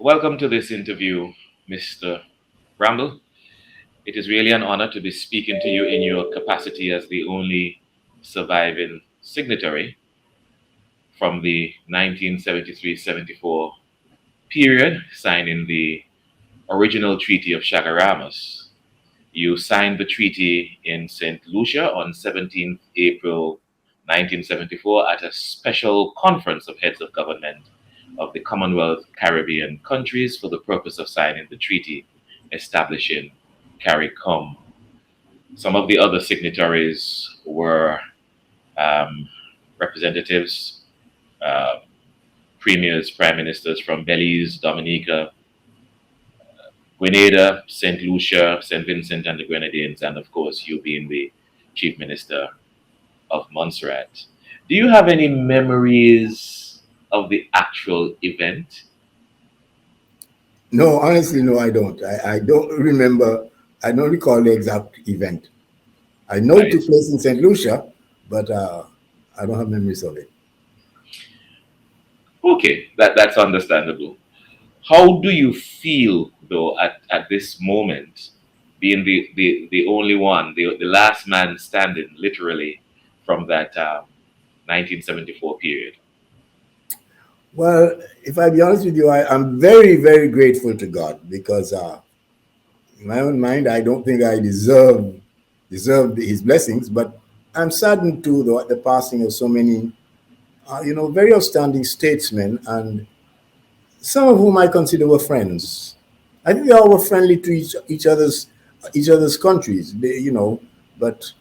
Welcome to this interview, Mr. Bramble. It is really an honor to be speaking to you in your capacity as the only surviving signatory from the 1973-74 period, signing the original Treaty of Chaguaramas. You signed the treaty in St. Lucia on 17th April 1974 at a special conference of heads of government of the Commonwealth Caribbean countries for the purpose of signing the treaty establishing CARICOM. Some of the other signatories were um, representatives, uh, premiers, prime ministers from Belize, Dominica, Grenada, St. Lucia, St. Vincent and the Grenadines, and of course, you being the Chief Minister of Montserrat. Do you have any memories of the actual event? No, honestly, no, I don't. I don't remember. I don't recall the exact event. I know it I took place in St. Lucia, but I don't have memories of it. Okay, that's understandable. How do you feel though at this moment, being the only one, the last man standing, literally, from that 1974 period? Well, if I be honest with you, I'm very, very grateful to God because in my own mind, I don't think I deserve His blessings, but I'm saddened too, though, at the passing of so many, very outstanding statesmen, and some of whom I consider were friends. I think they all were friendly to each other's countries, but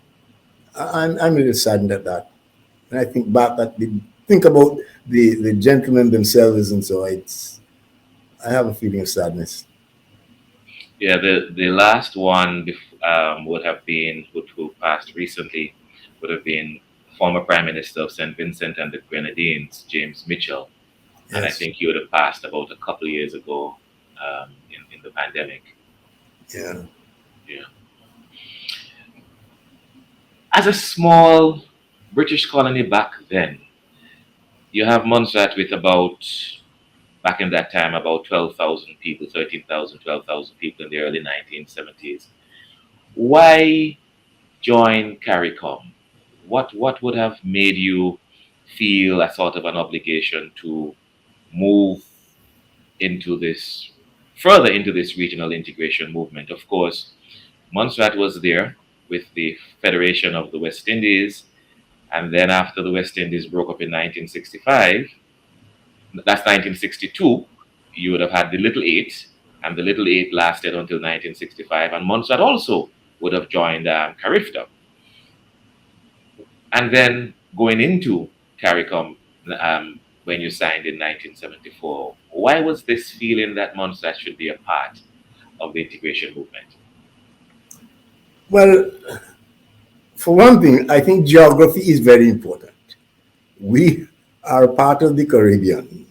I'm a little saddened at that. And I think about the gentlemen themselves, and so I have a feeling of sadness. Yeah, the last one would have been, who passed recently, would have been former Prime Minister of St. Vincent and the Grenadines, James Mitchell. And I Yes, think he would have passed about a couple of years ago in the pandemic. yeah. Yeah. As a small British colony back then, you have Montserrat with about, back in that time, about 12,000 people, 13,000, 12,000 people in the early 1970s. Why join CARICOM? What would have made you feel a sort of an obligation to move into this, further into this regional integration movement? Of course, Montserrat was there with the Federation of the West Indies, and then after the West Indies broke up in 1965, that's 1962, you would have had the Little Eight, and the Little Eight lasted until 1965, and Montserrat also would have joined CARIFTA. And then going into CARICOM, when you signed in 1974, why was this feeling that Montserrat should be a part of the integration movement? Well, for one thing, I think geography is very important. We are a part of the Caribbean.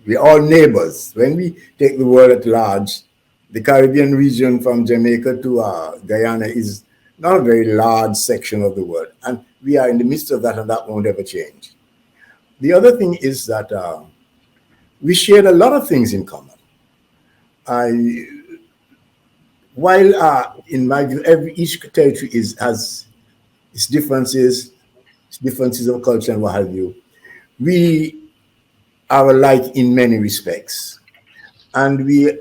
We're all neighbors. When we take the world at large, the Caribbean region from Jamaica to Guyana is not a very large section of the world. And we are in the midst of that, and that won't ever change. The other thing is that we share a lot of things in common. I, while in my view, each territory has its differences of culture and what have you, we are alike in many respects. And we,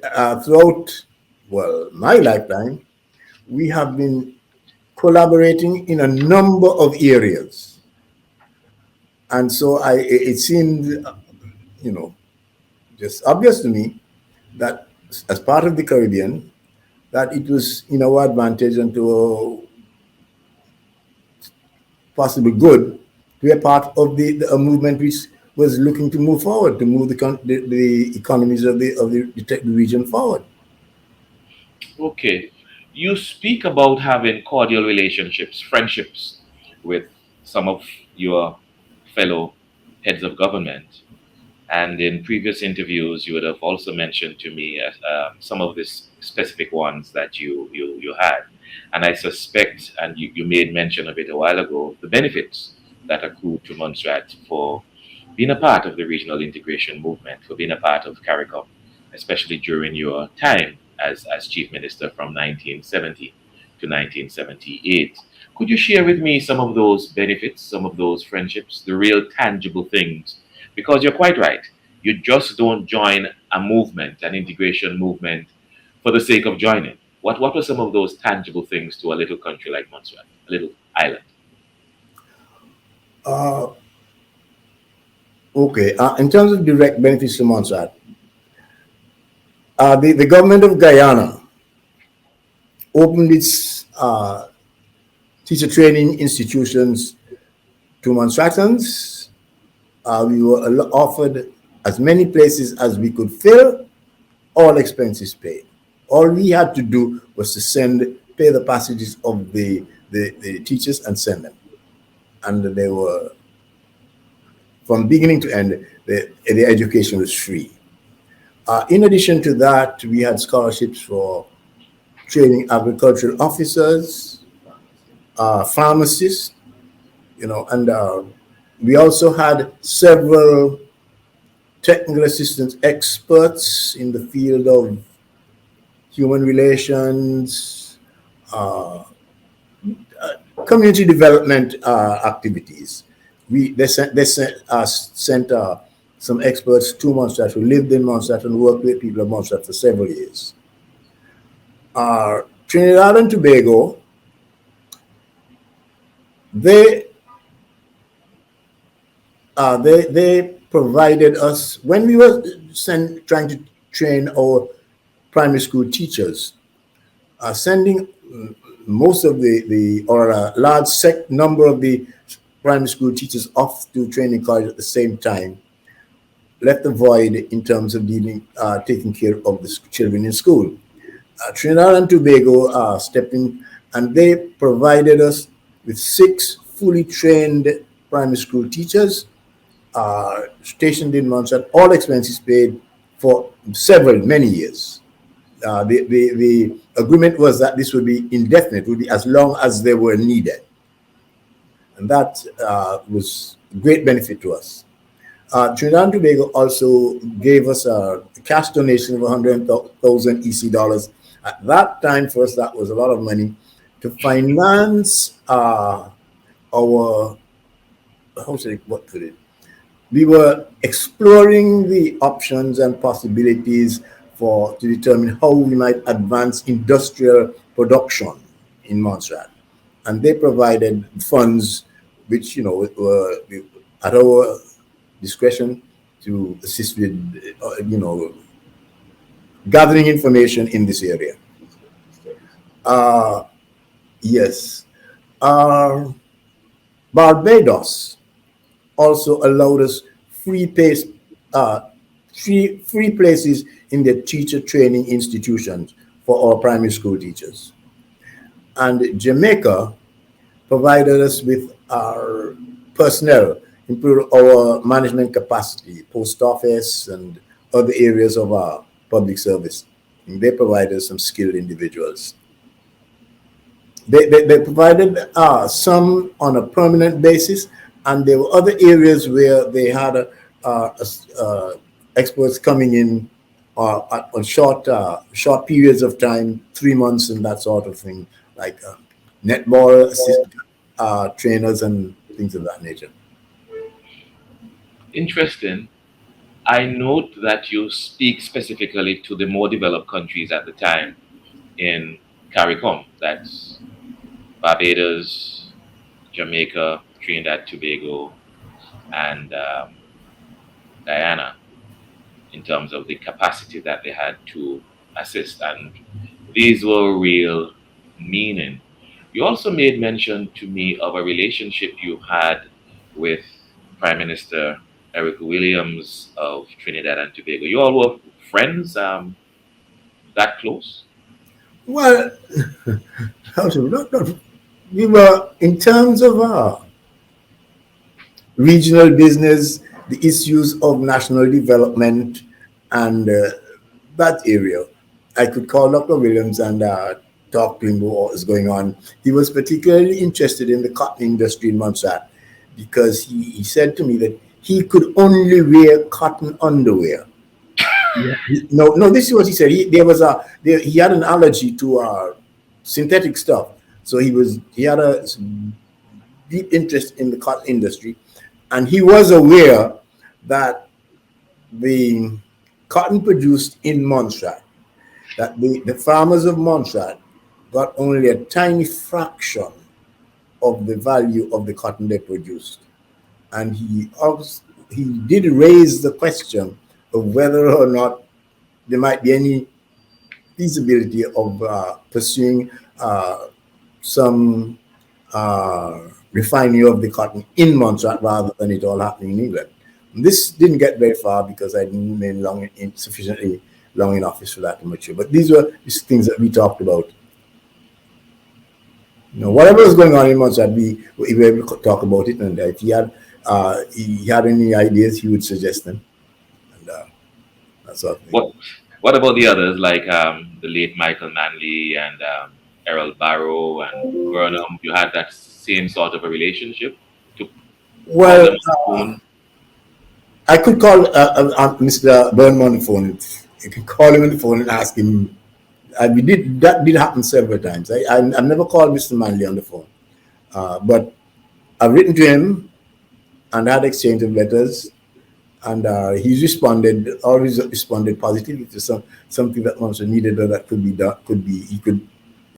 throughout, well, my lifetime, we have been collaborating in a number of areas. And so it seemed, you know, just obvious to me that as part of the Caribbean, that it was in our advantage and to possible good to be a part of a movement which was looking to move forward, to move the economies of the region forward. Okay. You speak about having cordial relationships, friendships with some of your fellow heads of government. And in previous interviews, you would have also mentioned to me some of the specific ones that you had. And I suspect, and you made mention of it a while ago, the benefits that accrue to Montserrat for being a part of the regional integration movement, for being a part of CARICOM. especially during your time as Chief Minister from 1970 to 1978. Could you share with me some of those benefits, some of those friendships, the real tangible things? Because you're quite right. You just don't join a movement, an integration movement, for the sake of joining. What were some of those tangible things to a little country like Montserrat, a little island? Uh, okay, in terms of direct benefits to Montserrat, the government of Guyana opened its teacher training institutions to Montserratans. We were offered as many places as we could fill, all expenses paid. All we had to do was to pay the passages of the teachers and send them. And they were, from beginning to end, the education was free. In addition to that, we had scholarships for training agricultural officers, pharmacists, and we also had several technical assistance experts in the field of human relations, community development activities. They sent some experts to Montserrat who lived in Montserrat and worked with people of Montserrat for several years. Trinidad and Tobago, they provided us when we were trying to train our primary school teachers, sending most of or a large number of the primary school teachers off to training college at the same time left a void in terms of taking care of the children in school. Trinidad and Tobago stepped in, and they provided us with 6 fully trained primary school teachers stationed in Montserrat, all expenses paid for many years. The agreement was that this would be indefinite, would be as long as they were needed. And that was a great benefit to us. Trinidad and Tobago also gave us a cash donation of 100,000 EC dollars. At that time, for us, that was a lot of money to finance our, what put it? We were exploring the options and possibilities to determine how we might advance industrial production in Montserrat. And they provided funds which, were at our discretion to assist with, gathering information in this area. Yes. Barbados also allowed us free places in their teacher training institutions for our primary school teachers. And Jamaica provided us with our personnel, improved our management capacity, post office and other areas of our public service. And they provided some skilled individuals. They provided some on a permanent basis, and there were other areas where they had experts coming in on short periods of time, 3 months and that sort of thing, like netball trainers and things of that nature. Interesting. I note that you speak specifically to the more developed countries at the time in CARICOM. That's Barbados, Jamaica, Trinidad, Tobago, and Guyana, in terms of the capacity that they had to assist. And these were real meaning. You also made mention to me of a relationship you had with Prime Minister Eric Williams of Trinidad and Tobago. You all were friends that close? Well, we were, in terms of regional business, the issues of national development and that area. I could call Dr. Williams and talk to him about what was going on. He was particularly interested in the cotton industry in Montserrat because he said to me that he could only wear cotton underwear. Yeah. No. This is what he said. He had an allergy to synthetic stuff, so he had a deep interest in the cotton industry, and he was aware that the cotton produced in Montserrat, that the farmers of Montserrat got only a tiny fraction of the value of the cotton they produced. And he did raise the question of whether or not there might be any feasibility of pursuing some refining of the cotton in Montserrat rather than it all happening in England. This didn't get very far because I didn't remain sufficiently long in office for that to mature. But these were these things that we talked about. Whatever was going on in Montserrat, we were able to talk about it, and if he had any ideas, he would suggest them, and that sort of thing. What about the others, like the late Michael Manley and Errol Barrow and Burnham? You had that same sort of a relationship to call Well, them on the phone? I could call Mr. Burnham on the phone. You can call him on the phone and ask him. That did happen several times. I've never called Mr. Manley on the phone, but I've written to him and had exchange of letters, and he's always responded positively to something that Monster needed or that could be done. He could